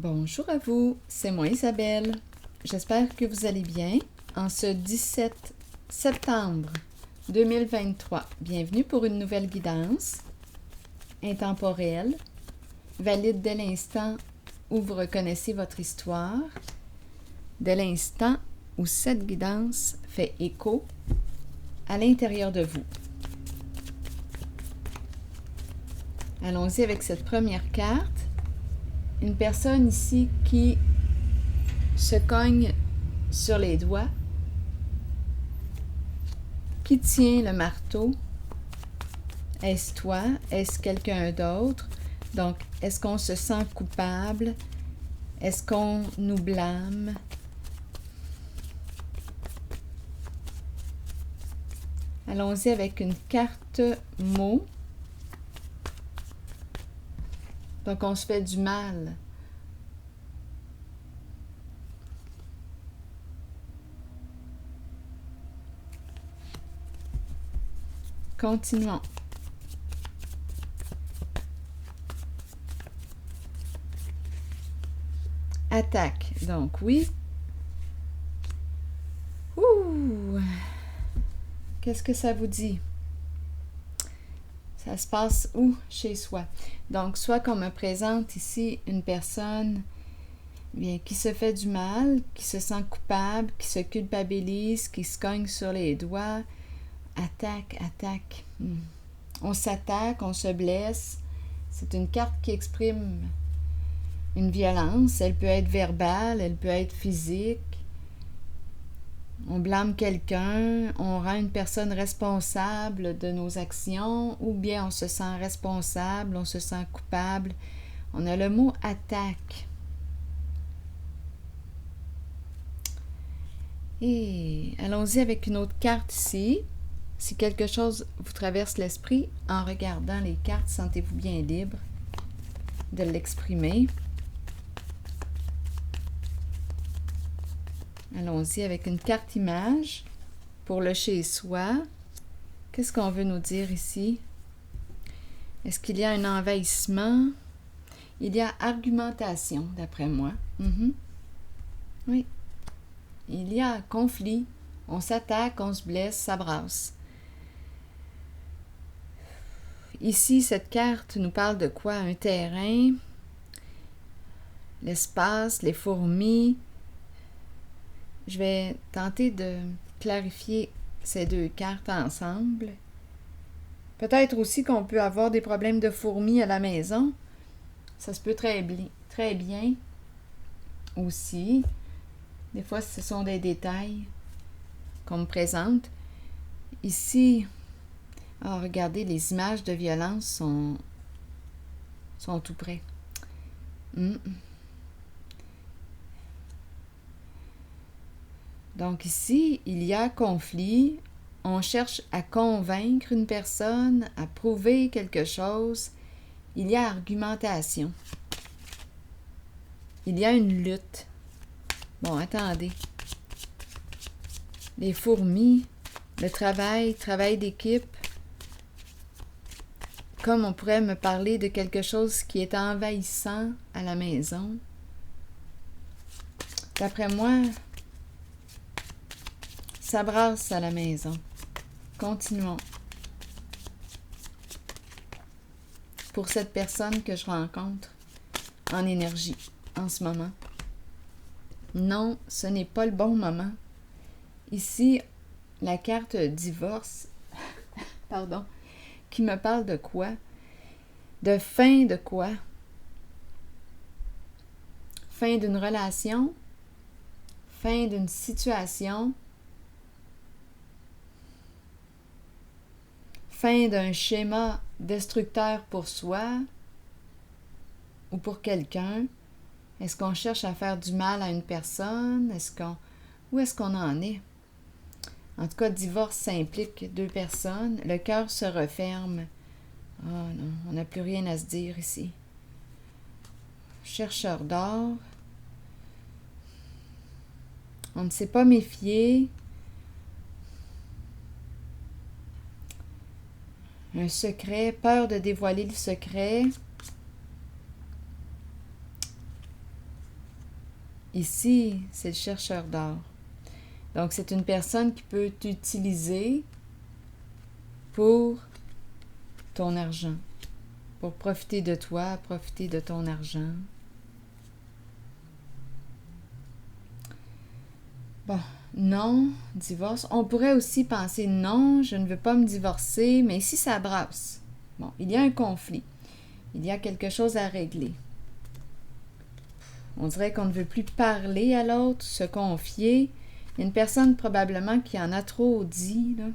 Bonjour à vous, c'est moi Isabelle. J'espère que vous allez bien en ce 17 septembre 2023. Bienvenue pour une nouvelle guidance intemporelle, valide dès l'instant où vous reconnaissez votre histoire, dès l'instant où cette guidance fait écho à l'intérieur de vous. Allons-y avec cette première carte. Une personne ici qui se cogne sur les doigts, qui tient le marteau. Est-ce toi? Est-ce quelqu'un d'autre? Donc, est-ce qu'on se sent coupable? Est-ce qu'on nous blâme? Allons-y avec une carte mot. Donc, on se fait du mal. Continuons. Attaque. Donc, oui. Ouh! Qu'est-ce que ça vous dit? Ça se passe où? Chez soi. Donc, soit qu'on me présente ici une personne bien, qui se fait du mal, qui se sent coupable, qui se culpabilise, qui se cogne sur les doigts. Attaque, attaque. On s'attaque, on se blesse. C'est une carte qui exprime une violence. Elle peut être verbale, elle peut être physique. On blâme quelqu'un, on rend une personne responsable de nos actions, ou bien on se sent responsable, on se sent coupable. On a le mot attaque. Et allons-y avec une autre carte ici. Si quelque chose vous traverse l'esprit, en regardant les cartes, sentez-vous bien libre de l'exprimer. Allons-y avec une carte image pour le chez-soi. Qu'est-ce qu'on veut nous dire ici? Est-ce qu'il y a un envahissement? Il y a argumentation, d'après moi. Oui. Il y a conflit. On s'attaque, on se blesse, ça brasse. Ici, cette carte nous parle de quoi? Un terrain, l'espace, les fourmis. Je vais tenter de clarifier ces deux cartes ensemble. Peut-être aussi qu'on peut avoir des problèmes de fourmis à la maison. Ça se peut très bien aussi. Des fois, ce sont des détails qu'on me présente. Ici, regardez, les images de violence sont tout près. Donc ici, il y a conflit. On cherche à convaincre une personne, à prouver quelque chose. Il y a argumentation. Il y a une lutte. Bon, attendez. Les fourmis, le travail d'équipe. Comme on pourrait me parler de quelque chose qui est envahissant à la maison. D'après moi, ça brasse à la maison. Continuons. Pour cette personne que je rencontre en énergie en ce moment. Non, ce n'est pas le bon moment. Ici, la carte divorce, pardon, qui me parle de quoi? De fin de quoi? Fin d'une relation? Fin d'une situation? Fin d'un schéma destructeur pour soi ou pour quelqu'un? Est-ce qu'on cherche à faire du mal à une personne? Où est-ce qu'on en est? En tout cas, divorce, ça implique deux personnes. Le cœur se referme. Ah non, on n'a plus rien à se dire ici. Chercheur d'or. On ne s'est pas méfié. Un secret, peur de dévoiler le secret. Ici, c'est le chercheur d'or. Donc, c'est une personne qui peut t'utiliser pour ton argent, pour profiter de toi, profiter de ton argent. Bon, non, divorce. On pourrait aussi penser, non, je ne veux pas me divorcer, mais ici, ça brasse. Bon, il y a un conflit. Il y a quelque chose à régler. On dirait qu'on ne veut plus parler à l'autre, se confier. Il y a une personne probablement qui en a trop dit, là.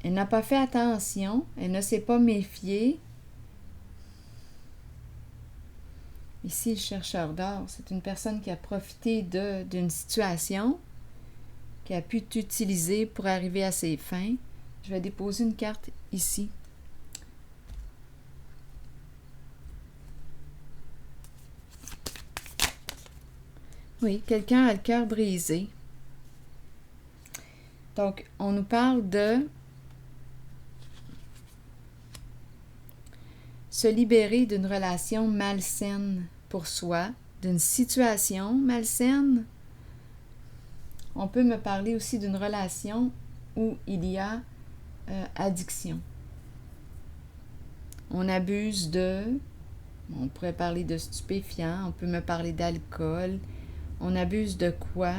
Elle n'a pas fait attention, elle ne s'est pas méfiée. Ici, le chercheur d'or, c'est une personne qui a profité d'une situation, qui a pu t'utiliser pour arriver à ses fins. Je vais déposer une carte ici. Oui, quelqu'un a le cœur brisé. Donc, on nous parle de se libérer d'une relation malsaine pour soi, d'une situation malsaine. On peut me parler aussi d'une relation où il y a addiction. On abuse on pourrait parler de stupéfiants, on peut me parler d'alcool. On abuse de quoi?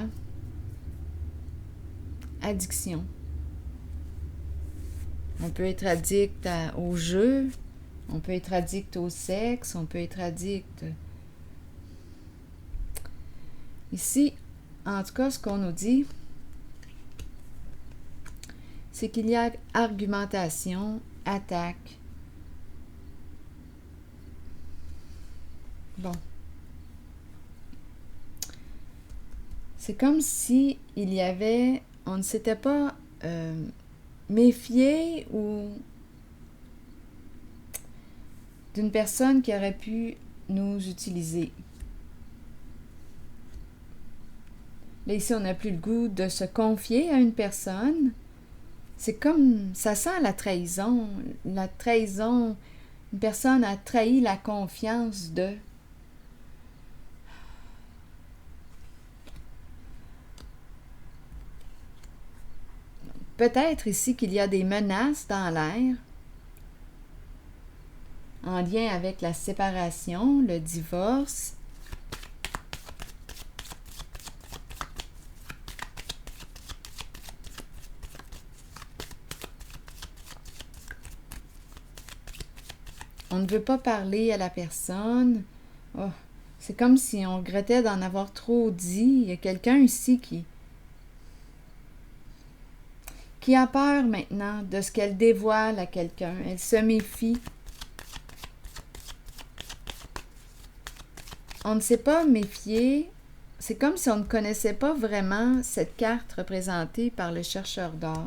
Addiction. On peut être addict au jeu, on peut être addict au sexe, on peut être addict... Ici, en tout cas, ce qu'on nous dit, c'est qu'il y a argumentation, attaque. Bon. C'est comme si il y avait... On ne s'était pas méfié ou d'une personne qui aurait pu nous utiliser. Là, ici, on n'a plus le goût de se confier à une personne. C'est comme... Ça sent la trahison. La trahison... Une personne a trahi la confiance de... Peut-être ici qu'il y a des menaces dans l'air en lien avec la séparation, le divorce. On ne veut pas parler à la personne. Oh, c'est comme si on regrettait d'en avoir trop dit. Il y a quelqu'un ici qui a peur maintenant de ce qu'elle dévoile à quelqu'un. Elle se méfie. On ne s'est pas méfié. C'est comme si on ne connaissait pas vraiment cette carte représentée par le chercheur d'or.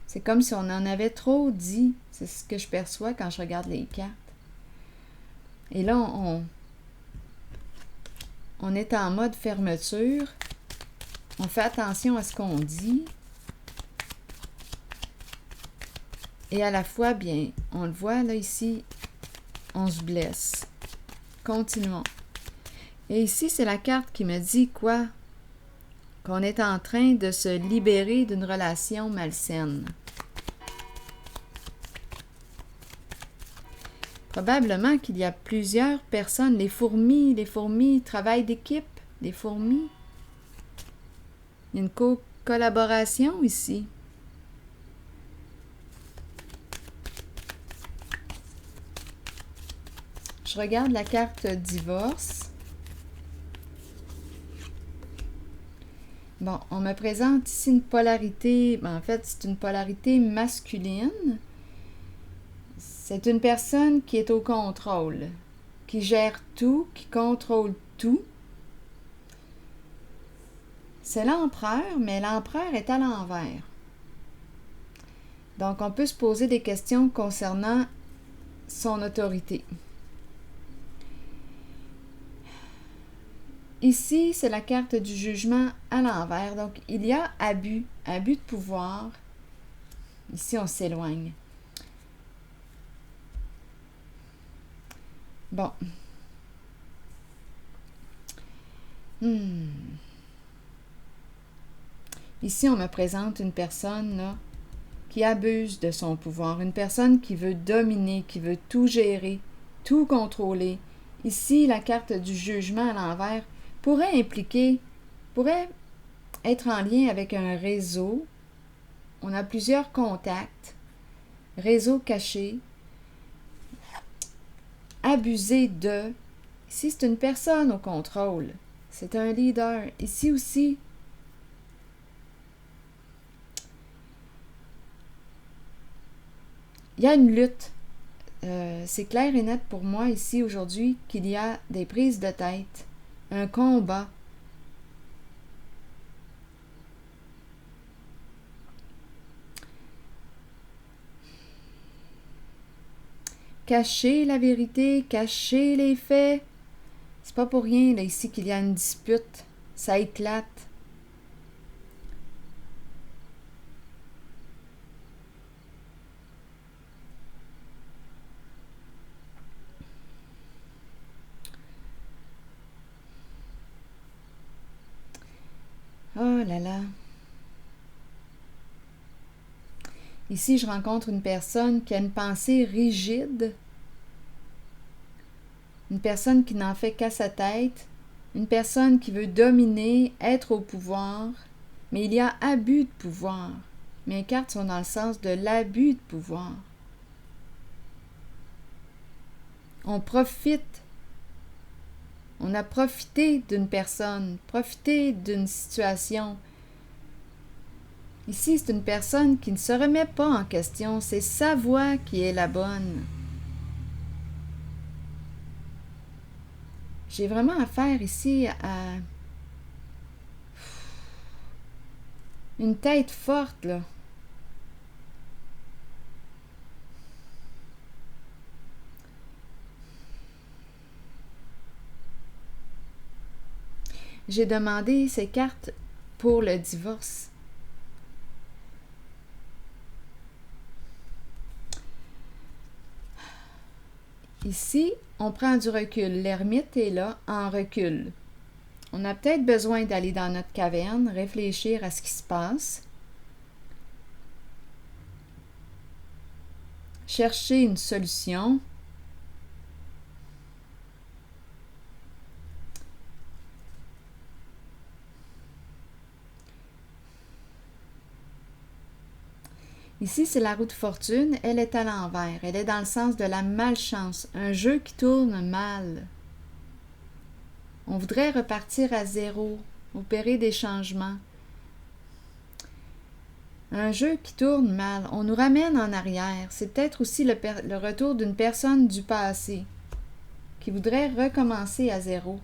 C'est comme si on en avait trop dit. C'est ce que je perçois quand je regarde les cartes. Et là, on est en mode fermeture. On fait attention à ce qu'on dit. Et à la fois, bien, on le voit là ici, on se blesse. Continuons. Et ici, c'est la carte qui me dit quoi? Qu'on est en train de se libérer d'une relation malsaine. Probablement qu'il y a plusieurs personnes, les fourmis, travail d'équipe, les fourmis. Il y a une collaboration ici. Je regarde la carte divorce. Bon, on me présente ici une polarité. En fait, c'est une polarité masculine. C'est une personne qui est au contrôle, qui gère tout, qui contrôle tout. C'est l'empereur, mais l'empereur est à l'envers. Donc, on peut se poser des questions concernant son autorité. Ici, c'est la carte du jugement à l'envers. Donc, il y a abus de pouvoir. Ici, on s'éloigne. Bon. Ici, on me présente une personne là, qui abuse de son pouvoir, une personne qui veut dominer, qui veut tout gérer, tout contrôler. Ici, la carte du jugement à l'envers pourrait être en lien avec un réseau. On a plusieurs contacts, réseau caché, abuser de. Ici, c'est une personne au contrôle. C'est un leader. Ici aussi, il y a une lutte. C'est clair et net pour moi ici aujourd'hui qu'il y a des prises de tête, un combat. Cacher la vérité, cacher les faits. C'est pas pour rien là ici qu'il y a une dispute. Ça éclate. Oh là là. Ici, je rencontre une personne qui a une pensée rigide, une personne qui n'en fait qu'à sa tête, une personne qui veut dominer, être au pouvoir, mais il y a abus de pouvoir. Mes cartes sont dans le sens de l'abus de pouvoir. On profite. On a profité d'une personne, profité d'une situation. Ici, c'est une personne qui ne se remet pas en question. C'est sa voix qui est la bonne. J'ai vraiment affaire ici à une tête forte, là. J'ai demandé ces cartes pour le divorce. Ici, on prend du recul. L'ermite est là, en recul. On a peut-être besoin d'aller dans notre caverne, réfléchir à ce qui se passe, chercher une solution. Ici, c'est la roue de fortune. Elle est à l'envers. Elle est dans le sens de la malchance. Un jeu qui tourne mal. On voudrait repartir à zéro, opérer des changements. Un jeu qui tourne mal. On nous ramène en arrière. C'est peut-être aussi le retour d'une personne du passé qui voudrait recommencer à zéro,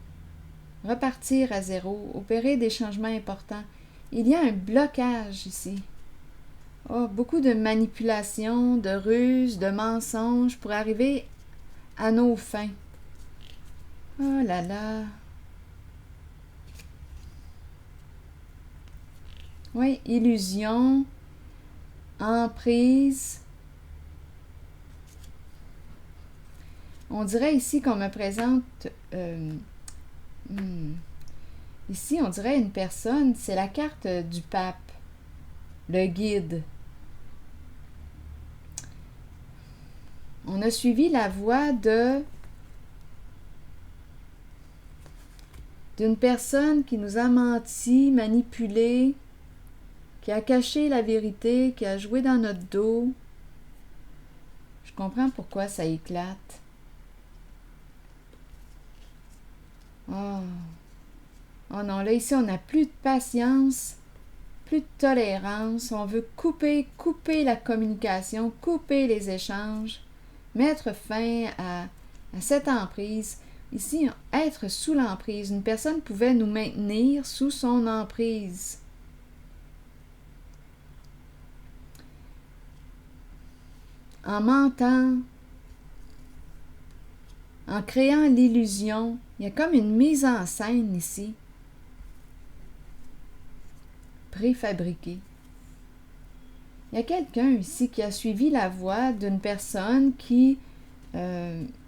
repartir à zéro, opérer des changements importants. Il y a un blocage ici. Oh, beaucoup de manipulation, de ruses, de mensonges pour arriver à nos fins. Oh là là. Oui, illusion, emprise. On dirait ici qu'on me présente... Ici, on dirait une personne, c'est la carte du pape, le guide. On a suivi la voie d'une personne qui nous a menti, manipulé, qui a caché la vérité, qui a joué dans notre dos. Je comprends pourquoi ça éclate. Oh. Oh non, là ici on n'a plus de patience, plus de tolérance. On veut couper la communication, couper les échanges, mettre fin à cette emprise. Ici, être sous l'emprise. Une personne pouvait nous maintenir sous son emprise. En mentant, en créant l'illusion. Il y a comme une mise en scène ici, préfabriquée. Il y a quelqu'un ici qui a suivi la voie d'une personne qui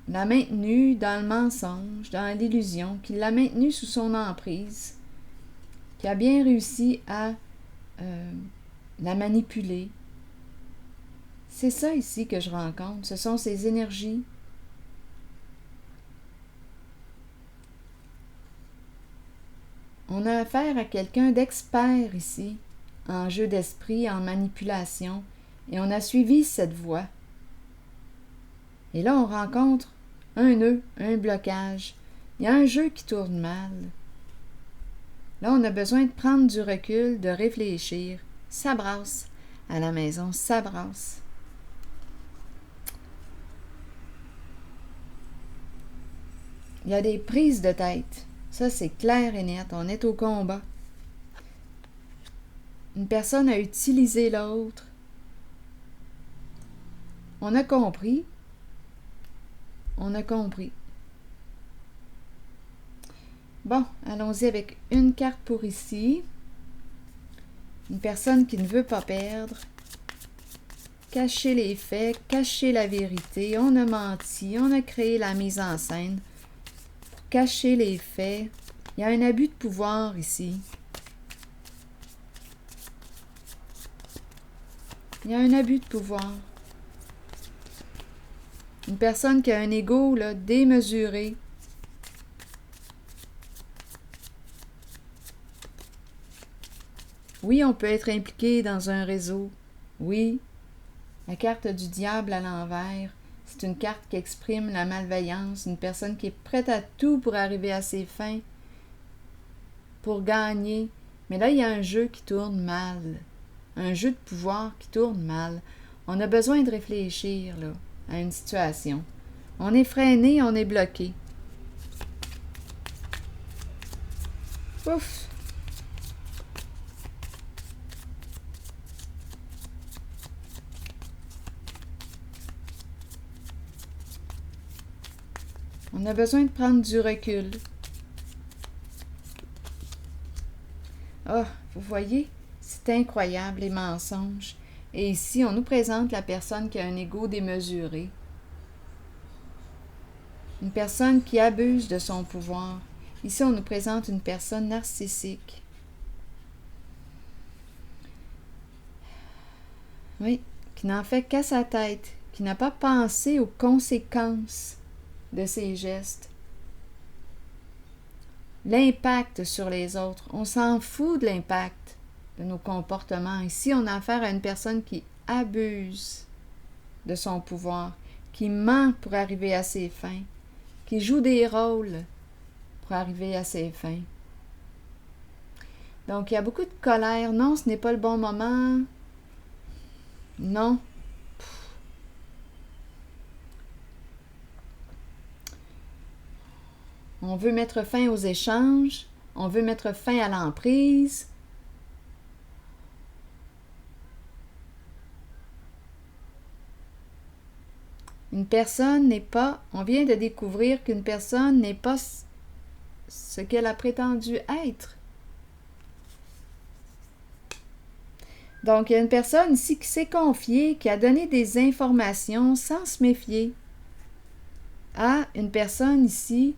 l'a maintenue dans le mensonge, dans l'illusion, qui l'a maintenue sous son emprise, qui a bien réussi à la manipuler. C'est ça ici que je rencontre, ce sont ces énergies. On a affaire à quelqu'un d'expert ici, en jeu d'esprit, en manipulation, et on a suivi cette voie. Et là, on rencontre un nœud, un blocage. Il y a un jeu qui tourne mal. Là, on a besoin de prendre du recul, de réfléchir. Ça brasse à la maison, ça brasse. Il y a des prises de tête. Ça, c'est clair et net. On est au combat. Une personne a utilisé l'autre. On a compris. On a compris. Bon, allons-y avec une carte pour ici. Une personne qui ne veut pas perdre. Cacher les faits, cacher la vérité. On a menti, on a créé la mise en scène. Pour cacher les faits, il y a un abus de pouvoir ici. Il y a un abus de pouvoir. Une personne qui a un ego là, démesuré. Oui, on peut être impliqué dans un réseau. Oui, la carte du diable à l'envers, c'est une carte qui exprime la malveillance, une personne qui est prête à tout pour arriver à ses fins, pour gagner. Mais là, il y a un jeu qui tourne mal, un jeu de pouvoir qui tourne mal. On a besoin de réfléchir là, à une situation. On est freiné, on est bloqué. Ouf! On a besoin de prendre du recul. Ah, vous voyez, c'est incroyable les mensonges. Et ici, on nous présente la personne qui a un ego démesuré. Une personne qui abuse de son pouvoir. Ici, on nous présente une personne narcissique. Oui, qui n'en fait qu'à sa tête, qui n'a pas pensé aux conséquences de ses gestes. L'impact sur les autres. On s'en fout de l'impact de nos comportements. Ici, on a affaire à une personne qui abuse de son pouvoir, qui ment pour arriver à ses fins, qui joue des rôles pour arriver à ses fins. Donc, il y a beaucoup de colère. Non, ce n'est pas le bon moment. Non. On veut mettre fin aux échanges. On veut mettre fin à l'emprise. Une personne n'est pas... On vient de découvrir qu'une personne n'est pas ce qu'elle a prétendu être. Donc, il y a une personne ici qui s'est confiée, qui a donné des informations sans se méfier à une personne ici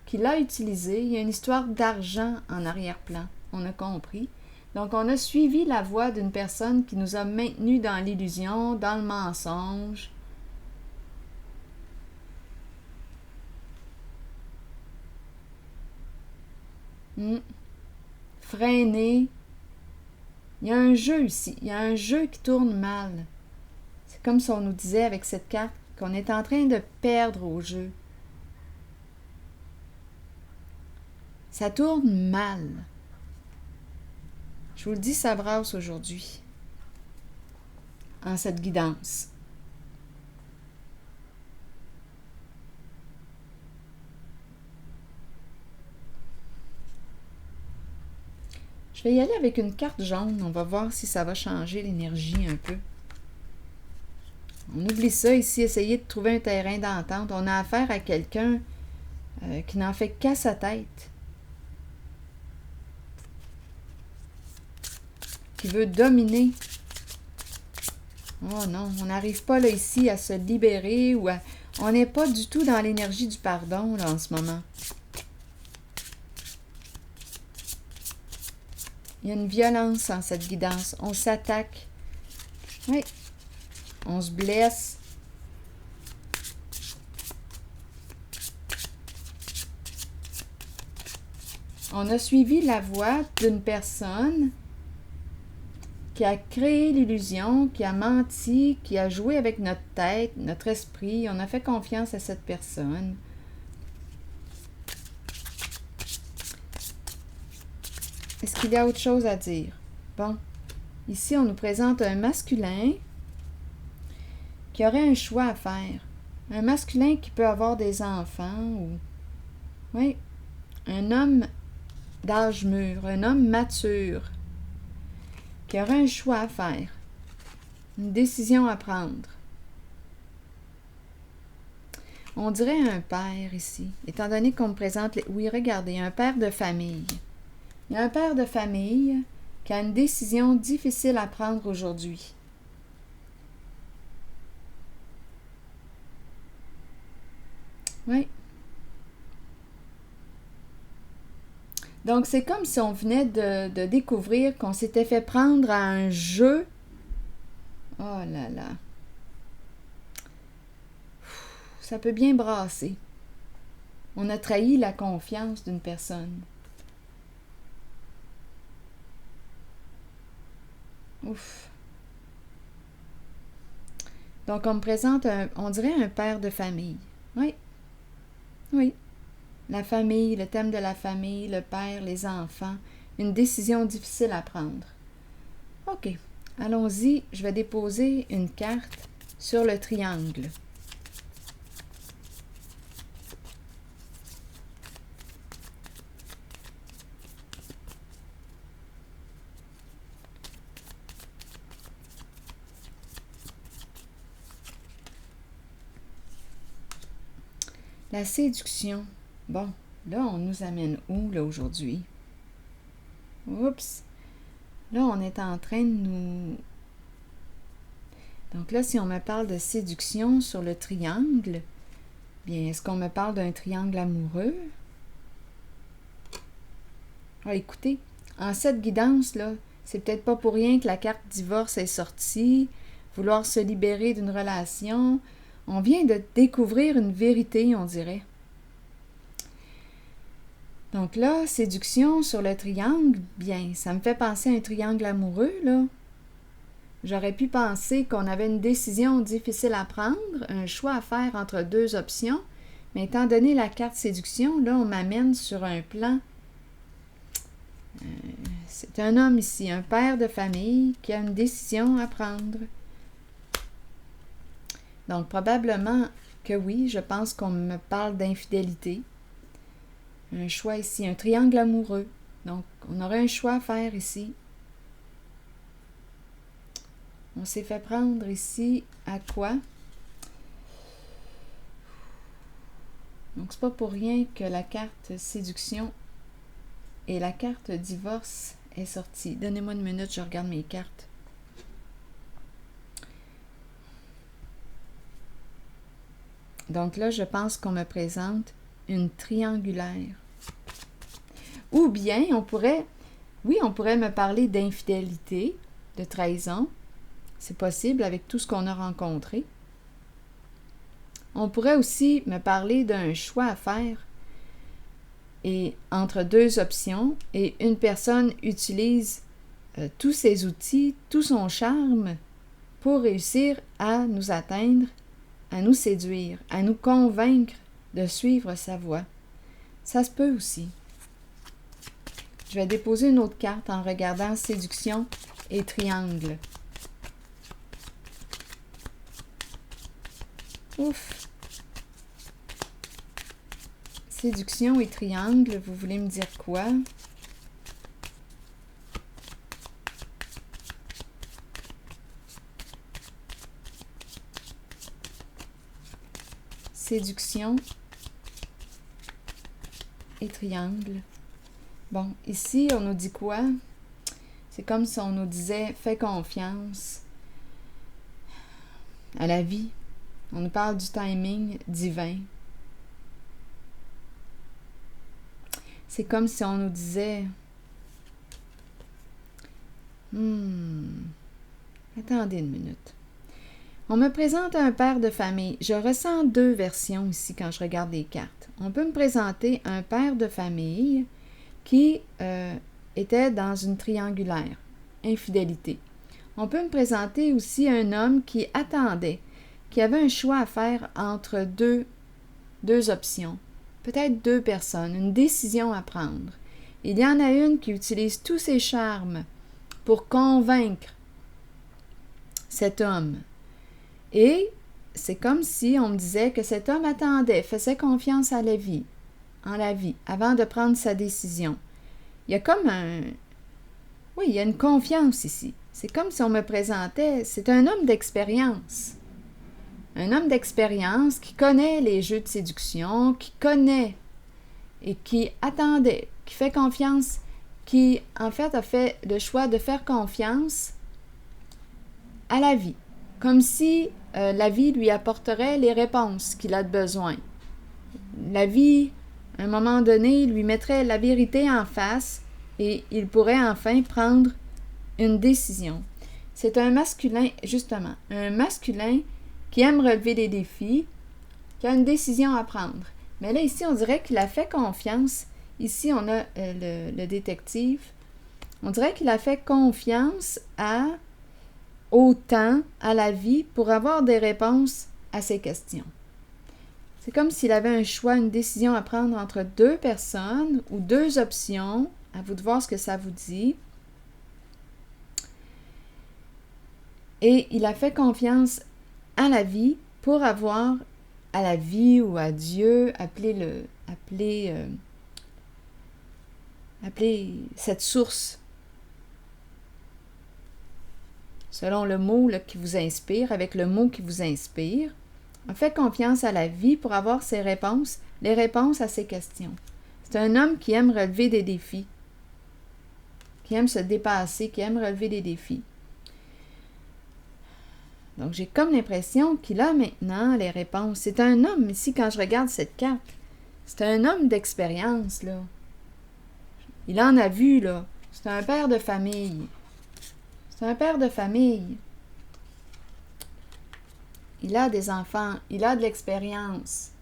qui l'a utilisée. Il y a une histoire d'argent en arrière-plan, on a compris. Donc, on a suivi la voie d'une personne qui nous a maintenus dans l'illusion, dans le mensonge. Freiné. Il y a un jeu ici, il y a un jeu qui tourne mal. C'est comme si on nous disait avec cette carte qu'on est en train de perdre au jeu. Ça tourne mal. Je vous le dis, ça brasse aujourd'hui, en cette guidance. Je vais y aller avec une carte jaune. On va voir si ça va changer l'énergie un peu. On oublie ça ici, essayer de trouver un terrain d'entente. On a affaire à quelqu'un qui n'en fait qu'à sa tête. Qui veut dominer. Oh non, on n'arrive pas là ici à se libérer ou à... On n'est pas du tout dans l'énergie du pardon, là, en ce moment. Il y a une violence en cette guidance. On s'attaque. Oui. On se blesse. On a suivi la voie d'une personne qui a créé l'illusion, qui a menti, qui a joué avec notre tête, notre esprit. On a fait confiance à cette personne. Est-ce qu'il y a autre chose à dire? Bon, ici, on nous présente un masculin qui aurait un choix à faire. Un masculin qui peut avoir des enfants ou... Oui, un homme d'âge mûr, un homme mature qui aurait un choix à faire, une décision à prendre. On dirait un père ici, étant donné qu'on me présente... Oui, regardez, un père de famille. Il y a un père de famille qui a une décision difficile à prendre aujourd'hui. Oui. Donc, c'est comme si on venait de découvrir qu'on s'était fait prendre à un jeu. Oh là là. Ça peut bien brasser. On a trahi la confiance d'une personne. Ouf. Donc, on me présente, on dirait un père de famille. Oui. Oui. La famille, le thème de la famille, le père, les enfants. Une décision difficile à prendre. OK. Allons-y. Je vais déposer une carte sur le triangle. La séduction. Bon, là, on nous amène où, là, aujourd'hui? Oups! Là, on est en train de nous... Donc là, si on me parle de séduction sur le triangle, bien, est-ce qu'on me parle d'un triangle amoureux? Ah, écoutez, en cette guidance-là, c'est peut-être pas pour rien que la carte divorce est sortie, vouloir se libérer d'une relation. On vient de découvrir une vérité, on dirait. Donc là, séduction sur le triangle, bien, ça me fait penser à un triangle amoureux, là. J'aurais pu penser qu'on avait une décision difficile à prendre, un choix à faire entre deux options, mais étant donné la carte séduction, là, on m'amène sur un plan. C'est un homme ici, un père de famille qui a une décision à prendre. Donc, probablement que oui, je pense qu'on me parle d'infidélité. Un choix ici, un triangle amoureux. Donc, on aurait un choix à faire ici. On s'est fait prendre ici à quoi? Donc, c'est pas pour rien que la carte séduction et la carte divorce est sortie. Donnez-moi une minute, je regarde mes cartes. Donc là, je pense qu'on me présente une triangulaire. Ou bien, on pourrait me parler d'infidélité, de trahison. C'est possible avec tout ce qu'on a rencontré. On pourrait aussi me parler d'un choix à faire et entre deux options et une personne utilise tous ses outils, tout son charme pour réussir à nous atteindre, à nous séduire, à nous convaincre de suivre sa voie. Ça se peut aussi. Je vais déposer une autre carte en regardant séduction et triangle. Ouf! Séduction et triangle, vous voulez me dire quoi? Séduction et triangle. Bon, ici, on nous dit quoi? C'est comme si on nous disait « fais confiance à la vie ». On nous parle du timing divin. C'est comme si on nous disait attendez une minute. On me présente un père de famille. Je ressens deux versions ici quand je regarde les cartes. On peut me présenter un père de famille qui était dans une triangulaire, infidélité. On peut me présenter aussi un homme qui attendait, qui avait un choix à faire entre deux options, peut-être deux personnes, une décision à prendre. Il y en a une qui utilise tous ses charmes pour convaincre cet homme. Et c'est comme si on me disait que cet homme attendait, faisait confiance en la vie, avant de prendre sa décision. Il y a comme il y a une confiance ici. C'est comme si on me présentait, c'est un homme d'expérience. Un homme d'expérience qui connaît les jeux de séduction, qui connaît et qui attendait, qui fait confiance, qui en fait a fait le choix de faire confiance à la vie. Comme si la vie lui apporterait les réponses qu'il a besoin. La vie, à un moment donné, lui mettrait la vérité en face et il pourrait enfin prendre une décision. C'est un masculin, justement, un masculin qui aime relever des défis, qui a une décision à prendre. Mais là, ici, on dirait qu'il a fait confiance. Ici, on a le détective. On dirait qu'il a fait confiance au temps, à la vie, pour avoir des réponses à ses questions. C'est comme s'il avait un choix, une décision à prendre entre deux personnes ou deux options. À vous de voir ce que ça vous dit. Et il a fait confiance à la vie pour avoir, à la vie ou à Dieu, appelez cette source, selon le mot là, qui vous inspire, avec le mot qui vous inspire. On fait confiance à la vie pour avoir ses réponses, les réponses à ses questions. C'est un homme qui aime relever des défis, qui aime se dépasser, qui aime relever des défis. Donc, j'ai comme l'impression qu'il a maintenant les réponses. C'est un homme, ici, quand je regarde cette carte, c'est un homme d'expérience, là. Il en a vu, là. C'est un père de famille. C'est un père de famille. Il a des enfants. Il a de l'expérience.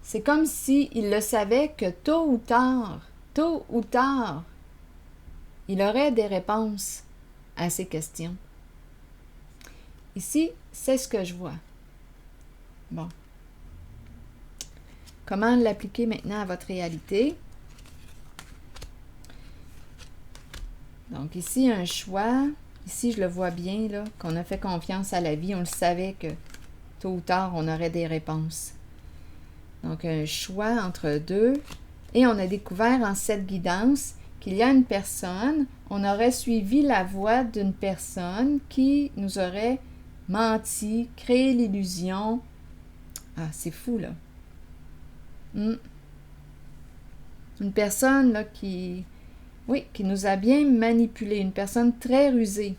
C'est comme s'il le savait que tôt ou tard, il aurait des réponses à ces questions. Ici, c'est ce que je vois. Bon. Comment l'appliquer maintenant à votre réalité? Donc ici, un choix. Ici, je le vois bien, là, qu'on a fait confiance à la vie. On le savait que tôt ou tard, on aurait des réponses. Donc, un choix entre deux. Et on a découvert en cette guidance qu'il y a une personne, on aurait suivi la voie d'une personne qui nous aurait menti, créé l'illusion. Ah, c'est fou, là. Une personne, là, qui nous a bien manipulés. Une personne très rusée.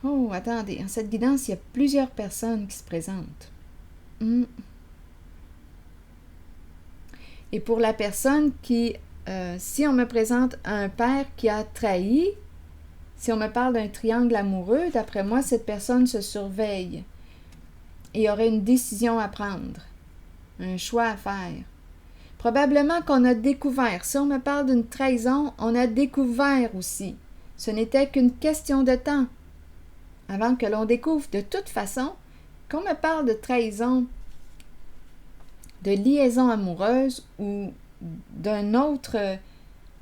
Oh, attendez. En cette guidance, il y a plusieurs personnes qui se présentent. Et pour la personne qui, si on me présente un père qui a trahi, si on me parle d'un triangle amoureux, d'après moi, cette personne se surveille et aurait une décision à prendre, un choix à faire. Probablement qu'on a découvert, si on me parle d'une trahison, on a découvert aussi. Ce n'était qu'une question de temps avant que l'on découvre. De toute façon, qu'on me parle de trahison, de liaison amoureuse ou d'un autre...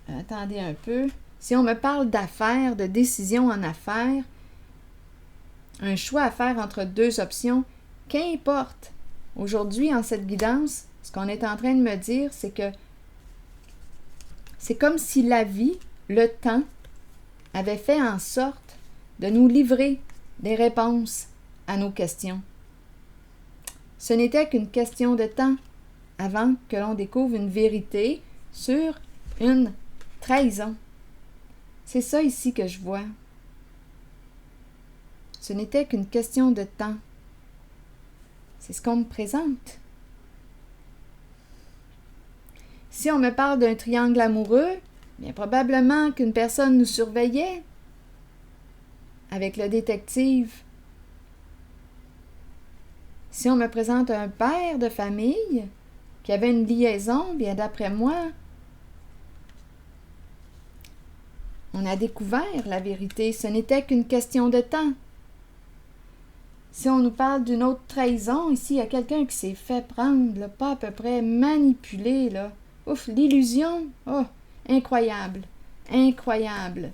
attendez un peu. Si on me parle d'affaires, de décision en affaires, un choix à faire entre deux options, qu'importe. Aujourd'hui, en cette guidance, ce qu'on est en train de me dire, c'est que c'est comme si la vie, le temps, avait fait en sorte de nous livrer des réponses à nos questions. Ce n'était qu'une question de temps avant que l'on découvre une vérité sur une trahison. C'est ça ici que je vois. Ce n'était qu'une question de temps. C'est ce qu'on me présente. Si on me parle d'un triangle amoureux, bien probablement qu'une personne nous surveillait avec le détective. Si on me présente un père de famille qui avait une liaison, bien d'après moi, on a découvert la vérité. Ce n'était qu'une question de temps. Si on nous parle d'une autre trahison, ici, il y a quelqu'un qui s'est fait prendre, là, pas à peu près manipulé, là. Ouf, l'illusion, oh, incroyable, incroyable.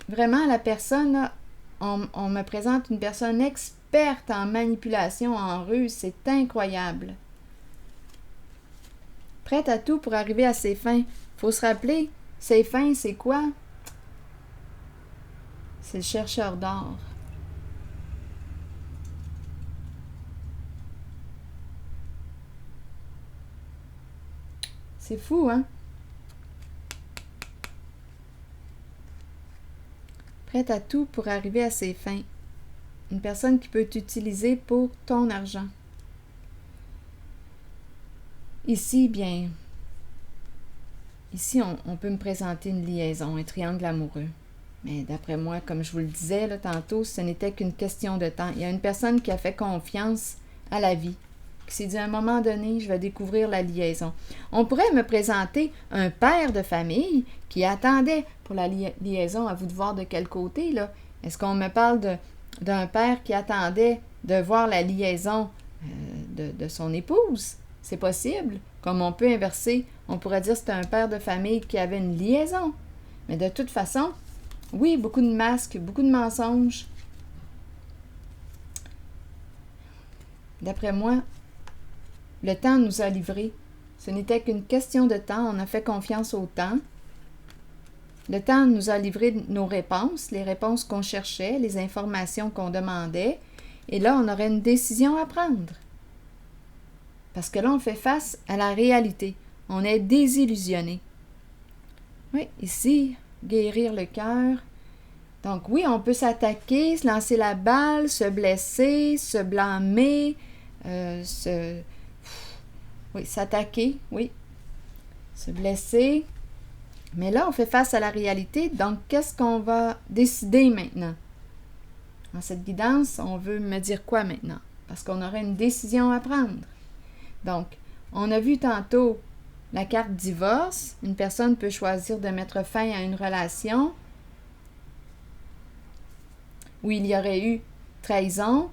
Vraiment, la personne, là, on me présente une personne experte en manipulation, en ruse, c'est incroyable. Prête à tout pour arriver à ses fins. Faut se rappeler, ses fins, c'est quoi? C'est le chercheur d'or. C'est fou, hein? Prête à tout pour arriver à ses fins. Une personne qui peut t'utiliser pour ton argent. Ici, bien, ici, on peut me présenter une liaison, un triangle amoureux. Mais d'après moi, comme je vous le disais là, tantôt, ce n'était qu'une question de temps. Il y a une personne qui a fait confiance à la vie, qui s'est dit à un moment donné, je vais découvrir la liaison. On pourrait me présenter un père de famille qui attendait pour la liaison, à vous de voir de quel côté, là. Est-ce qu'on me parle d'un père qui attendait de voir la liaison de son épouse? C'est possible. Comme on peut inverser, on pourrait dire que c'était un père de famille qui avait une liaison. Mais de toute façon, oui, beaucoup de masques, beaucoup de mensonges. D'après moi, le temps nous a livrés. Ce n'était qu'une question de temps. On a fait confiance au temps. Le temps nous a livré nos réponses, les réponses qu'on cherchait, les informations qu'on demandait. Et là, on aurait une décision à prendre. Parce que là, on fait face à la réalité. On est désillusionné. Oui, ici, guérir le cœur. Donc oui, on peut s'attaquer, se lancer la balle, se blesser, se blâmer, s'attaquer, oui, se blesser. Mais là, on fait face à la réalité. Donc, qu'est-ce qu'on va décider maintenant? Dans cette guidance, on veut me dire quoi maintenant? Parce qu'on aurait une décision à prendre. Donc, on a vu tantôt la carte divorce. Une personne peut choisir de mettre fin à une relation où il y aurait eu trahison,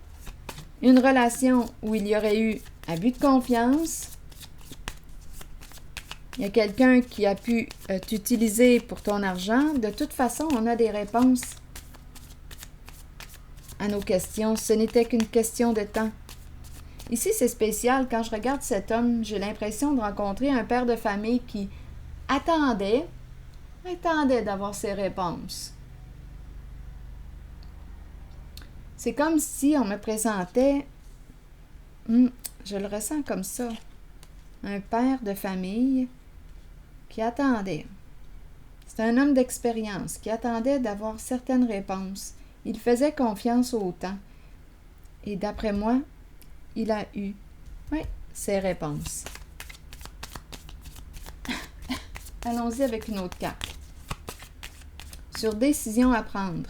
une relation où il y aurait eu abus de confiance. Il y a quelqu'un qui a pu t'utiliser pour ton argent. De toute façon, on a des réponses à nos questions. Ce n'était qu'une question de temps. Ici, c'est spécial. Quand je regarde cet homme, j'ai l'impression de rencontrer un père de famille qui attendait d'avoir ses réponses. C'est comme si on me présentait, je le ressens comme ça, un père de famille qui attendait. C'est un homme d'expérience qui attendait d'avoir certaines réponses. Il faisait confiance au temps. Et d'après moi, il a eu, ses réponses. Allons-y avec une autre carte. Sur décision à prendre.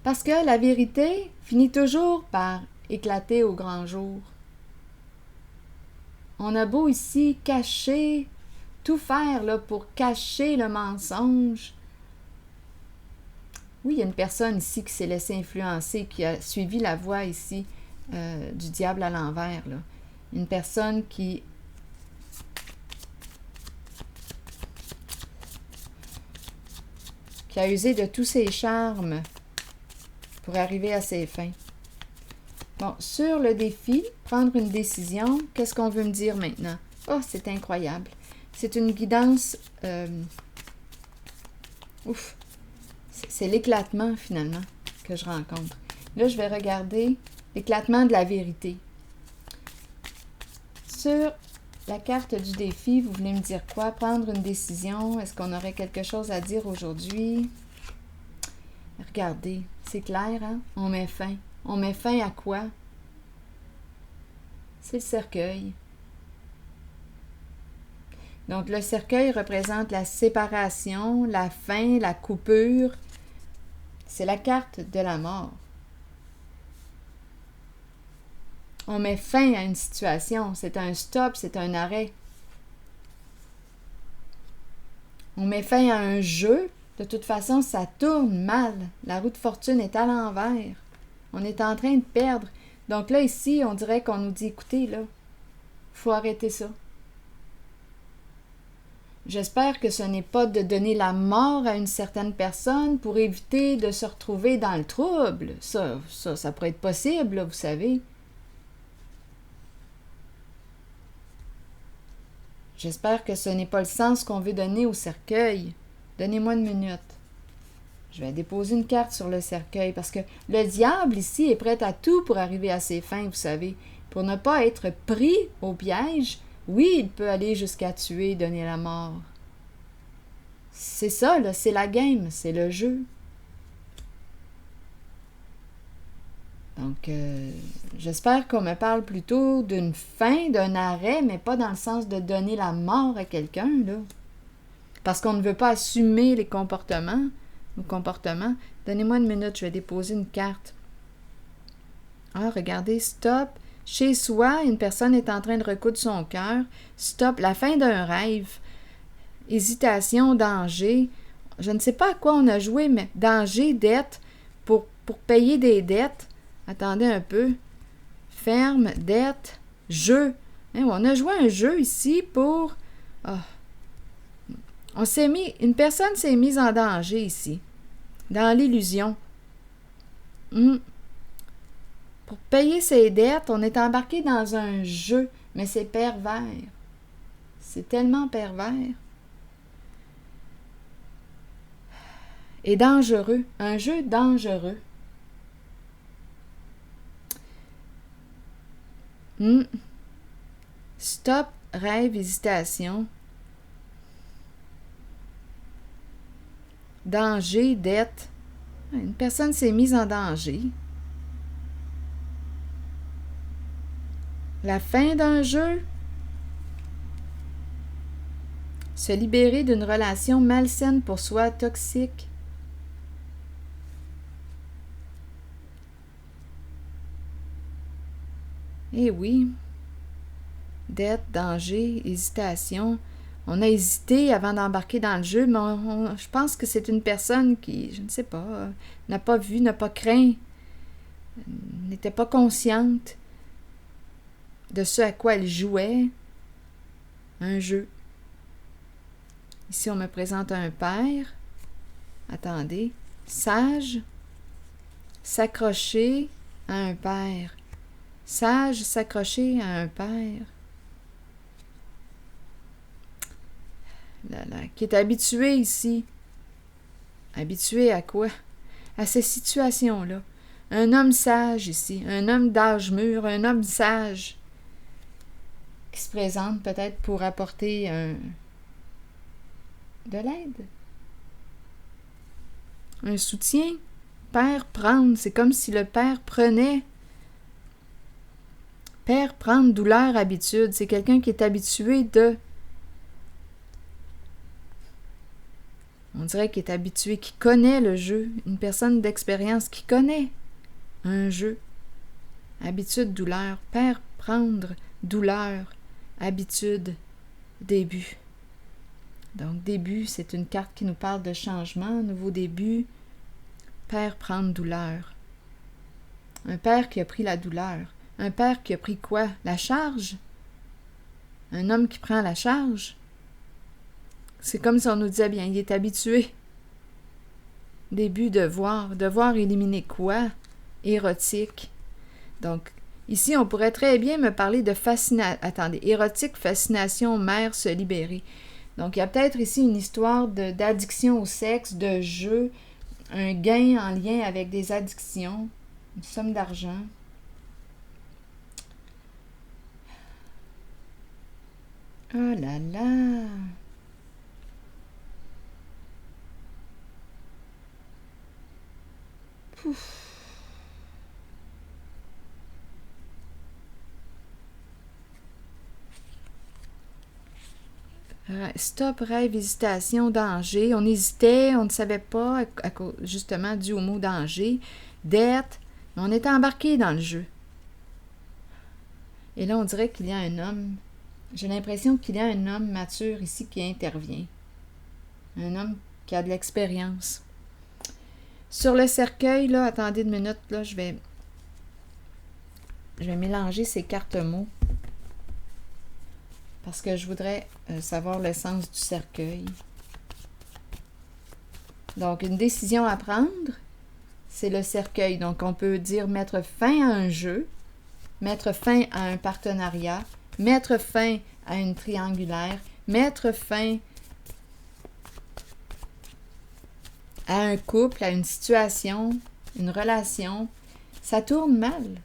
Parce que la vérité finit toujours par éclater au grand jour. On a beau ici cacher, tout faire là, pour cacher le mensonge. Oui, il y a une personne ici qui s'est laissée influencer, qui a suivi la voie ici du diable à l'envers, là. Une personne qui a usé de tous ses charmes pour arriver à ses fins. Bon, sur le défi, prendre une décision, qu'est-ce qu'on veut me dire maintenant? Oh, c'est incroyable. C'est une guidance... c'est l'éclatement, finalement, que je rencontre. Là, je vais regarder l'éclatement de la vérité. Sur la carte du défi, vous voulez me dire quoi? Prendre une décision? Est-ce qu'on aurait quelque chose à dire aujourd'hui? Regardez, c'est clair, hein? On met fin. On met fin à quoi? C'est le cercueil. Donc, le cercueil représente la séparation, la fin, la coupure. C'est la carte de la mort. On met fin à une situation. C'est un stop, c'est un arrêt. On met fin à un jeu. De toute façon, ça tourne mal. La roue de fortune est à l'envers. On est en train de perdre. Donc là, ici, on dirait qu'on nous dit, écoutez, là, faut arrêter ça. J'espère que ce n'est pas de donner la mort à une certaine personne pour éviter de se retrouver dans le trouble. Ça pourrait être possible, là, vous savez. J'espère que ce n'est pas le sens qu'on veut donner au cercueil. Donnez-moi une minute. Je vais déposer une carte sur le cercueil parce que le diable ici est prêt à tout pour arriver à ses fins, vous savez. Pour ne pas être pris au piège, oui, il peut aller jusqu'à tuer, donner la mort. C'est ça, là, c'est la game, c'est le jeu. Donc, j'espère qu'on me parle plutôt d'une fin, d'un arrêt, mais pas dans le sens de donner la mort à quelqu'un, là. Parce qu'on ne veut pas assumer les comportements. Donnez-moi une minute, je vais déposer une carte. Ah, regardez, stop. Chez soi, une personne est en train de recoudre son cœur. Stop, la fin d'un rêve. Hésitation, danger. Je ne sais pas à quoi on a joué, mais danger, dette, pour payer des dettes. Attendez un peu. Ferme, dette, jeu. Hein, on a joué un jeu ici pour... Ah. Une personne s'est mise en danger ici, dans l'illusion. Pour payer ses dettes, on est embarqué dans un jeu, mais c'est pervers. C'est tellement pervers. Et dangereux. Un jeu dangereux. Stop, rêve, hésitation. Danger, dette. Une personne s'est mise en danger. La fin d'un jeu. Se libérer d'une relation malsaine pour soi, toxique. Eh oui. Dette, danger, hésitation. On a hésité avant d'embarquer dans le jeu, mais je pense que c'est une personne qui, je ne sais pas, n'a pas vu, n'a pas craint, n'était pas consciente de ce à quoi elle jouait. Un jeu. Ici, on me présente un père. Attendez. Sage. S'accrocher à un père. Sage, s'accrocher à un père. Qui est habitué ici. Habitué à quoi? À ces situations-là. Un homme sage ici, un homme d'âge mûr, un homme sage qui se présente peut-être pour apporter de l'aide. Un soutien. Père prendre, c'est comme si le père prenait. Père prendre, douleur, habitude. C'est quelqu'un qui est habitué de... On dirait qu'il est habitué, qui connaît le jeu. Une personne d'expérience qui connaît un jeu. Habitude, douleur. Père, prendre, douleur, habitude, début. Donc, début, c'est une carte qui nous parle de changement, nouveau début. Père, prendre, douleur. Un père qui a pris la douleur. Un père qui a pris quoi? La charge? Un homme qui prend la charge? C'est comme si on nous disait, bien, il est habitué. Début, devoir. Devoir éliminer quoi? Érotique. Donc, ici, on pourrait très bien me parler de fascination. Attendez, érotique, fascination, mère, se libérer. Donc, il y a peut-être ici une histoire d'addiction au sexe, de jeu, un gain en lien avec des addictions, une somme d'argent. Oh là là! Stop, rêve, hésitation, danger. On hésitait, on ne savait pas, justement, dû au mot danger. Dette, mais on était embarqué dans le jeu. Et là, on dirait qu'il y a un homme. J'ai l'impression qu'il y a un homme mature ici qui intervient. Un homme qui a de l'expérience. Sur le cercueil, là, attendez une minute, là, je vais mélanger ces cartes mots. Parce que je voudrais savoir le sens du cercueil. Donc, une décision à prendre, c'est le cercueil. Donc, on peut dire mettre fin à un jeu, mettre fin à un partenariat, mettre fin à une triangulaire, mettre fin à un couple, à une situation, une relation. Ça tourne mal.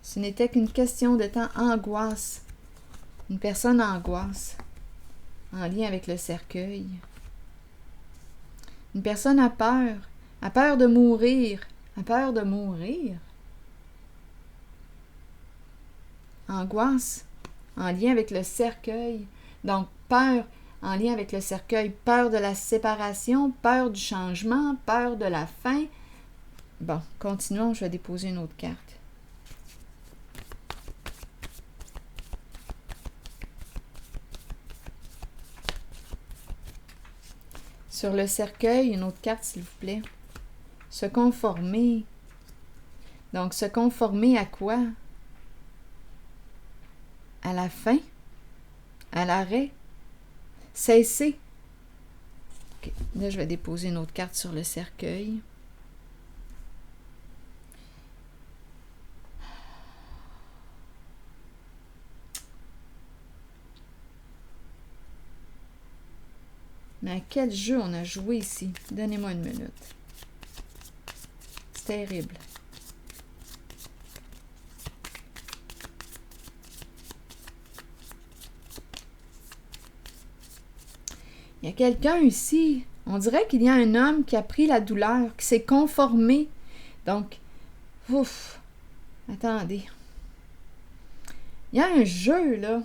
Ce n'était qu'une question de temps. Angoisse. Une personne angoisse en lien avec le cercueil. Une personne a peur de mourir, a peur de mourir. Angoisse en lien avec le cercueil. Donc, peur en lien avec le cercueil, peur de la séparation, peur du changement, peur de la fin. Bon, continuons, je vais déposer une autre carte. Sur le cercueil, une autre carte, s'il vous plaît. Se conformer. Donc, se conformer à quoi? À la fin? À l'arrêt? Cesser? Okay. Là, je vais déposer une autre carte sur le cercueil. Mais à quel jeu on a joué ici? Donnez-moi une minute. C'est terrible. Il y a quelqu'un ici. On dirait qu'il y a un homme qui a pris la douleur, qui s'est conformé. Donc, ouf. Attendez. Il y a un jeu, là.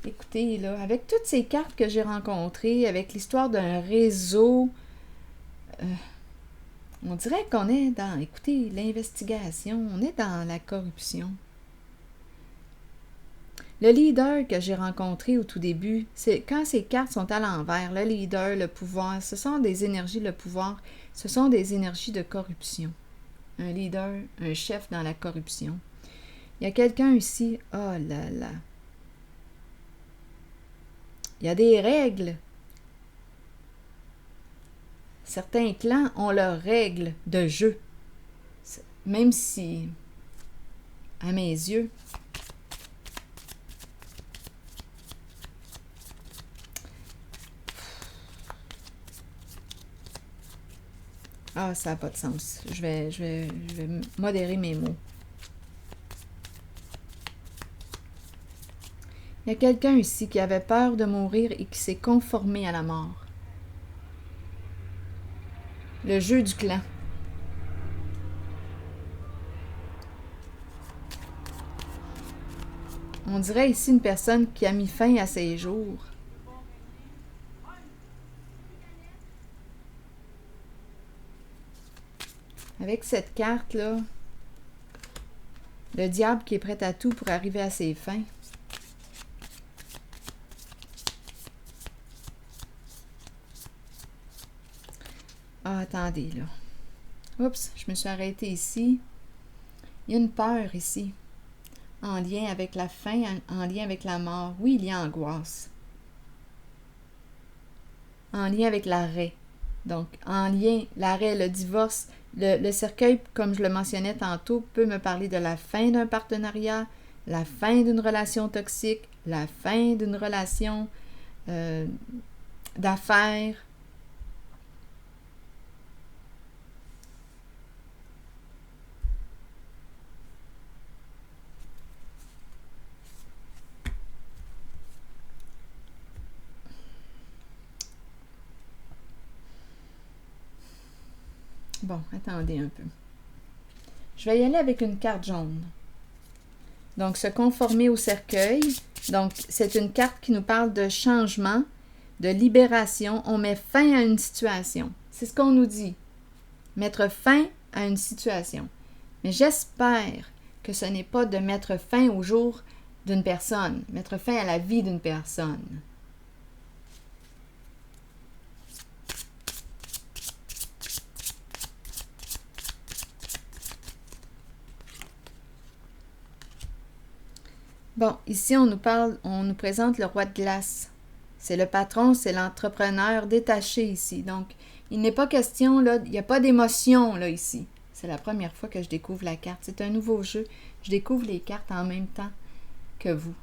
Écoutez, là, avec toutes ces cartes que j'ai rencontrées, avec l'histoire d'un réseau, on dirait qu'on est dans, écoutez, l'investigation, on est dans la corruption. Le leader que j'ai rencontré au tout début, c'est quand ces cartes sont à l'envers, le leader, le pouvoir, ce sont des énergies, le pouvoir, ce sont des énergies de corruption. Un leader, un chef dans la corruption. Il y a quelqu'un ici, oh là là. Il y a des règles. Certains clans ont leurs règles de jeu. Même si, à mes yeux, ah, ça n'a pas de sens. Je vais modérer mes mots. Il y a quelqu'un ici qui avait peur de mourir et qui s'est conformé à la mort. Le jeu du clan. On dirait ici une personne qui a mis fin à ses jours. Avec cette carte-là, le diable qui est prêt à tout pour arriver à ses fins. Ah, attendez, là. Oups, je me suis arrêtée ici. Il y a une peur ici, en lien avec la fin, en lien avec la mort. Oui, il y a angoisse. En lien avec l'arrêt. Donc, en lien, l'arrêt, le divorce, le cercueil, comme je le mentionnais tantôt, peut me parler de la fin d'un partenariat, la fin d'une relation toxique, la fin d'une relation d'affaires. Bon, attendez un peu. Je vais y aller avec une carte jaune. Donc, se conformer au cercueil. Donc, c'est une carte qui nous parle de changement, de libération. On met fin à une situation. C'est ce qu'on nous dit. Mettre fin à une situation. Mais j'espère que ce n'est pas de mettre fin au jour d'une personne, mettre fin à la vie d'une personne. Bon, ici, on nous présente le roi de glace. C'est le patron, c'est l'entrepreneur détaché ici. Donc, il n'est pas question, là, il n'y a pas d'émotion, là, ici. C'est la première fois que je découvre la carte. C'est un nouveau jeu. Je découvre les cartes en même temps que vous.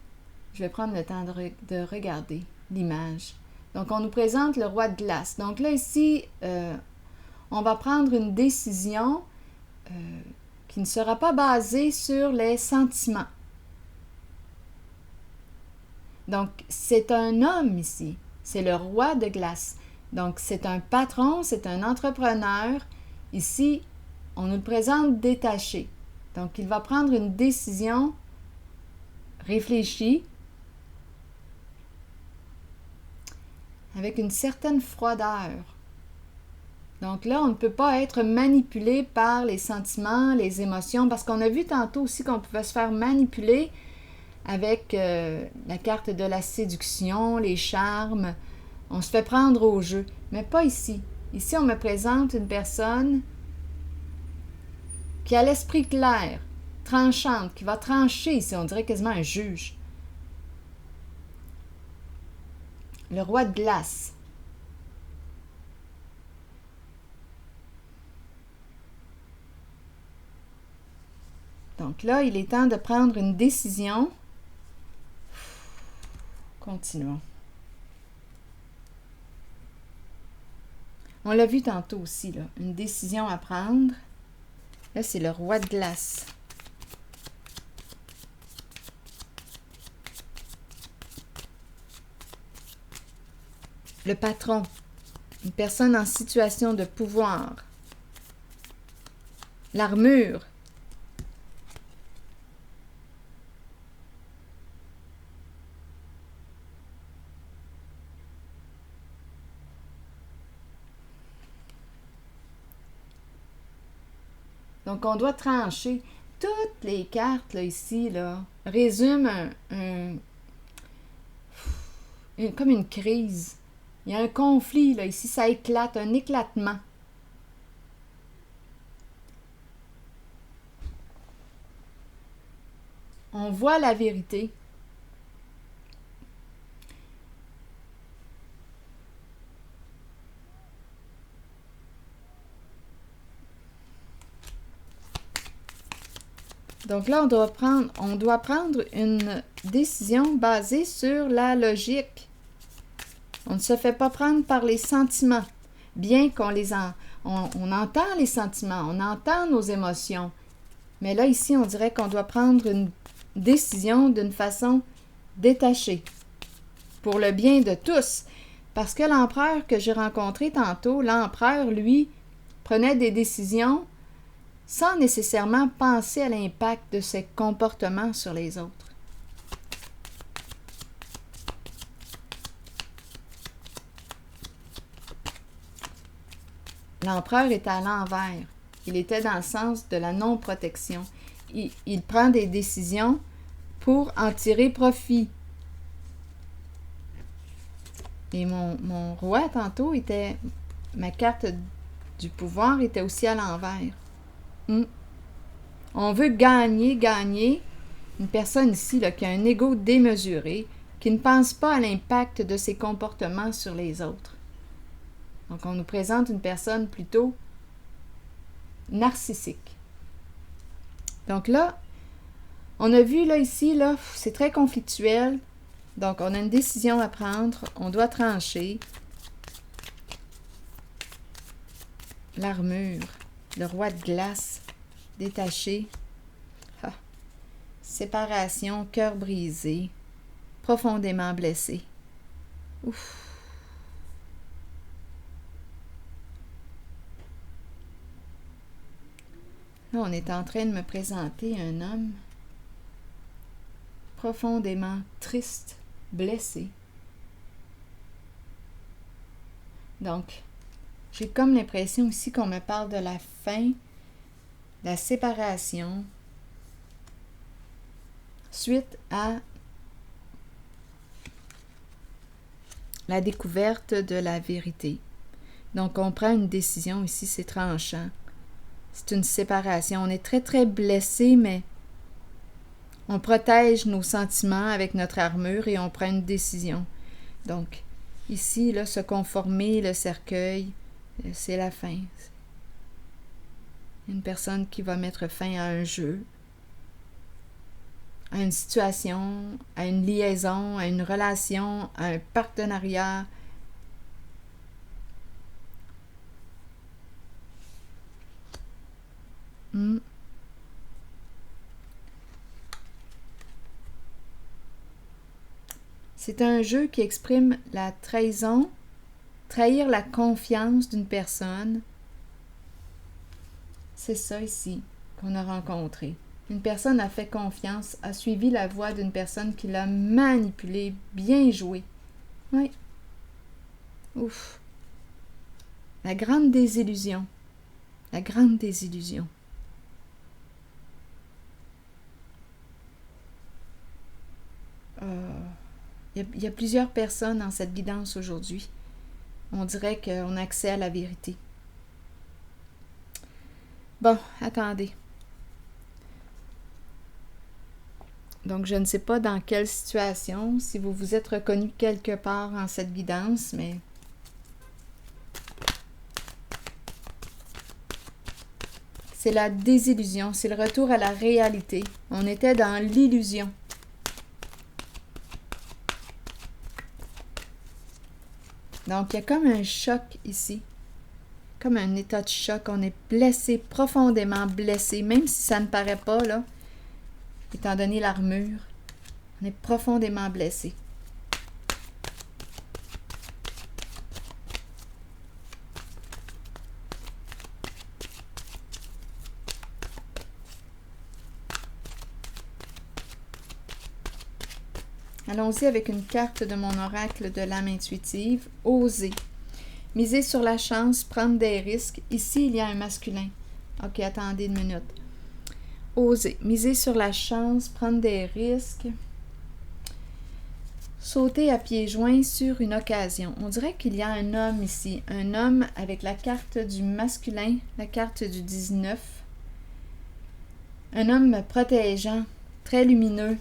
Je vais prendre le temps de regarder l'image. Donc, on nous présente le roi de glace. Donc là, ici, on va prendre une décision qui ne sera pas basée sur les sentiments. Donc, c'est un homme ici. C'est le roi de glace. Donc, c'est un patron, c'est un entrepreneur. Ici, on nous le présente détaché. Donc, il va prendre une décision réfléchie, avec une certaine froideur. Donc là, on ne peut pas être manipulé par les sentiments, les émotions, parce qu'on a vu tantôt aussi qu'on pouvait se faire manipuler avec la carte de la séduction, les charmes. On se fait prendre au jeu, mais pas ici. Ici, on me présente une personne qui a l'esprit clair, tranchante, qui va trancher ici, on dirait quasiment un juge. Le roi de glace. Donc là, il est temps de prendre une décision. Continuons. On l'a vu tantôt aussi, là, une décision à prendre. Là, c'est le roi de glace. Le patron, une personne en situation de pouvoir. L'armure. Donc, on doit trancher. Toutes les cartes, là, ici, là, résument comme une crise. Il y a un conflit, là, ici, ça éclate, un éclatement. On voit la vérité. Donc là, on doit prendre une décision basée sur la logique. On ne se fait pas prendre par les sentiments, bien on entend les sentiments, on entend nos émotions. Mais là, ici, on dirait qu'on doit prendre une décision d'une façon détachée, pour le bien de tous. Parce que l'empereur que j'ai rencontré tantôt, l'empereur, lui, prenait des décisions sans nécessairement penser à l'impact de ses comportements sur les autres. L'empereur était à l'envers. Il était dans le sens de la non-protection. Il prend des décisions pour en tirer profit. Et mon roi, tantôt, ma carte du pouvoir était aussi à l'envers. On veut gagner. Une personne ici là, qui a un ego démesuré, qui ne pense pas à l'impact de ses comportements sur les autres. Donc, on nous présente une personne plutôt narcissique. Donc là, on a vu là ici, là, c'est très conflictuel. Donc, on a une décision à prendre. On doit trancher. L'armure. Le roi de glace. Détaché. Ah. Séparation. Cœur brisé. Profondément blessé. Ouf. Là, on est en train de me présenter un homme profondément triste, blessé. Donc, j'ai comme l'impression aussi qu'on me parle de la fin, de la séparation, suite à la découverte de la vérité. Donc, on prend une décision ici, c'est tranchant. C'est une séparation. On est très, très blessé, mais on protège nos sentiments avec notre armure et on prend une décision. Donc, ici, là, se conformer, le cercueil, c'est la fin. Une personne qui va mettre fin à un jeu, à une situation, à une liaison, à une relation, à un partenariat. C'est un jeu qui exprime la trahison, trahir la confiance d'une personne. C'est ça ici qu'on a rencontré. Une personne a fait confiance, a suivi la voie d'une personne qui l'a manipulé, bien joué. Oui. Ouf. La grande désillusion. La grande désillusion. Il y a plusieurs personnes dans cette guidance aujourd'hui. On dirait qu'on a accès à la vérité. Bon, attendez. Donc, je ne sais pas dans quelle situation, si vous vous êtes reconnu quelque part en cette guidance, mais c'est la désillusion, c'est le retour à la réalité. On était dans l'illusion. Donc, il y a comme un choc ici, comme un état de choc. On est blessé, profondément blessé, même si ça ne paraît pas, là, étant donné l'armure. On est profondément blessé. Allons-y avec une carte de mon oracle de l'âme intuitive. Oser. Miser sur la chance, prendre des risques. Ici, il y a un masculin. Ok, attendez une minute. Oser. Miser sur la chance, prendre des risques. Sauter à pieds joints sur une occasion. On dirait qu'il y a un homme ici. Un homme avec la carte du masculin, la carte du 19. Un homme protégeant, très lumineux.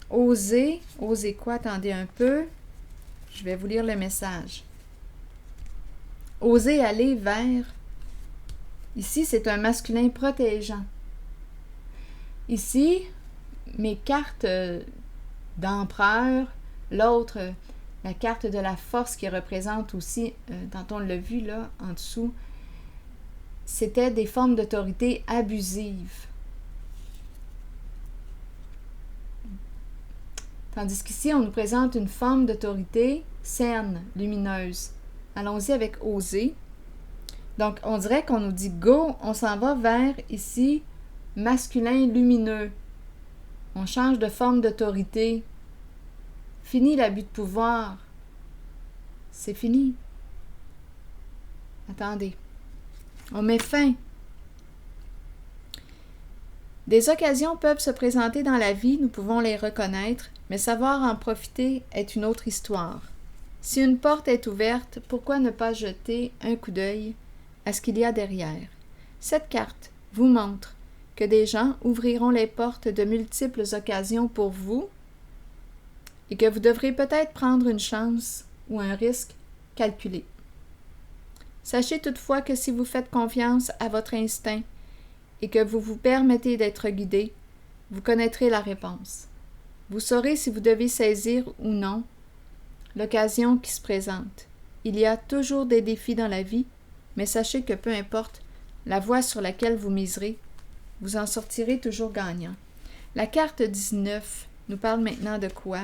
Oser. Oser quoi? Attendez un peu. Je vais vous lire le message. Oser aller vers. Ici, c'est un masculin protégeant. Ici, mes cartes d'empereur, l'autre, la carte de la force qui représente aussi, quand on l'a vu là, en dessous, c'était des formes d'autorité abusives. Tandis qu'ici, on nous présente une forme d'autorité saine, lumineuse. Allons-y avec oser. Donc, on dirait qu'on nous dit go, on s'en va vers, ici, masculin lumineux. On change de forme d'autorité. Fini l'abus de pouvoir. C'est fini. Attendez. On met fin. Des occasions peuvent se présenter dans la vie, nous pouvons les reconnaître, mais savoir en profiter est une autre histoire. Si une porte est ouverte, pourquoi ne pas jeter un coup d'œil à ce qu'il y a derrière? Cette carte vous montre que des gens ouvriront les portes de multiples occasions pour vous et que vous devrez peut-être prendre une chance ou un risque calculé. Sachez toutefois que si vous faites confiance à votre instinct et que vous vous permettez d'être guidé, vous connaîtrez la réponse. Vous saurez si vous devez saisir ou non l'occasion qui se présente. Il y a toujours des défis dans la vie, mais sachez que peu importe la voie sur laquelle vous miserez, vous en sortirez toujours gagnant. La carte 19 nous parle maintenant de quoi?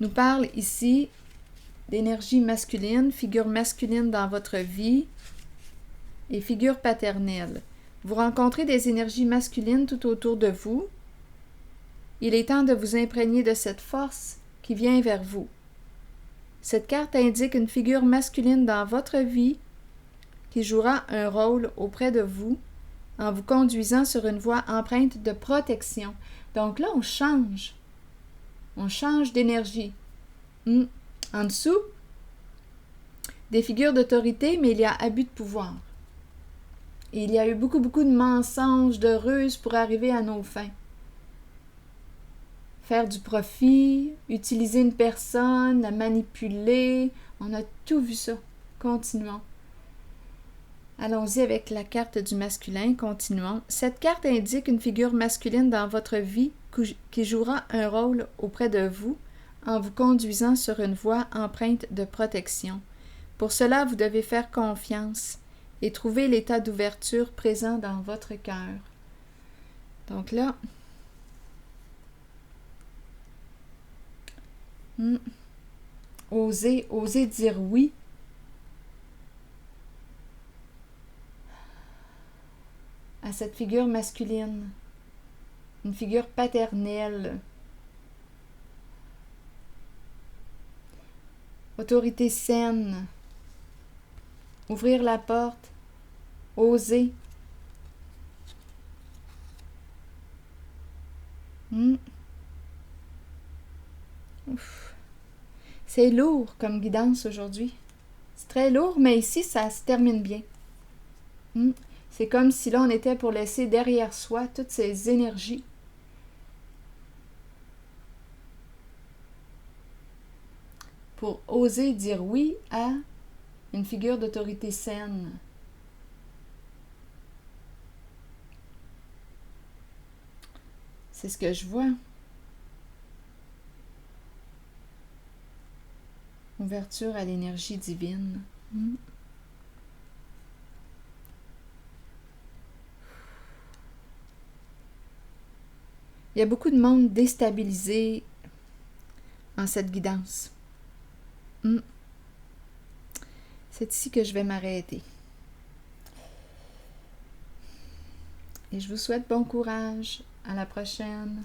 Nous parle ici d'énergie masculine, figure masculine dans votre vie et figure paternelle. Vous rencontrez des énergies masculines tout autour de vous. Il est temps de vous imprégner de cette force qui vient vers vous. Cette carte indique une figure masculine dans votre vie qui jouera un rôle auprès de vous en vous conduisant sur une voie empreinte de protection. Donc là, on change. On change d'énergie. En dessous, des figures d'autorité, mais il y a abus de pouvoir. Et il y a eu beaucoup de mensonges, de ruses pour arriver à nos fins. Faire du profit, utiliser une personne, la manipuler, on a tout vu ça. Continuons. Allons-y avec la carte du masculin, continuons. Cette carte indique une figure masculine dans votre vie qui jouera un rôle auprès de vous en vous conduisant sur une voie empreinte de protection. Pour cela, vous devez faire confiance et trouver l'état d'ouverture présent dans votre cœur. Donc là, oser dire oui. À cette figure masculine, une figure paternelle, autorité saine, ouvrir la porte, oser. C'est lourd comme guidance aujourd'hui. C'est très lourd, mais ici, ça se termine bien. C'est comme si là, on était pour laisser derrière soi toutes ces énergies. Pour oser dire oui à une figure d'autorité saine. C'est ce que je vois. Ouverture à l'énergie divine. Il y a beaucoup de monde déstabilisé en cette guidance. C'est ici que je vais m'arrêter. Et je vous souhaite bon courage. À la prochaine.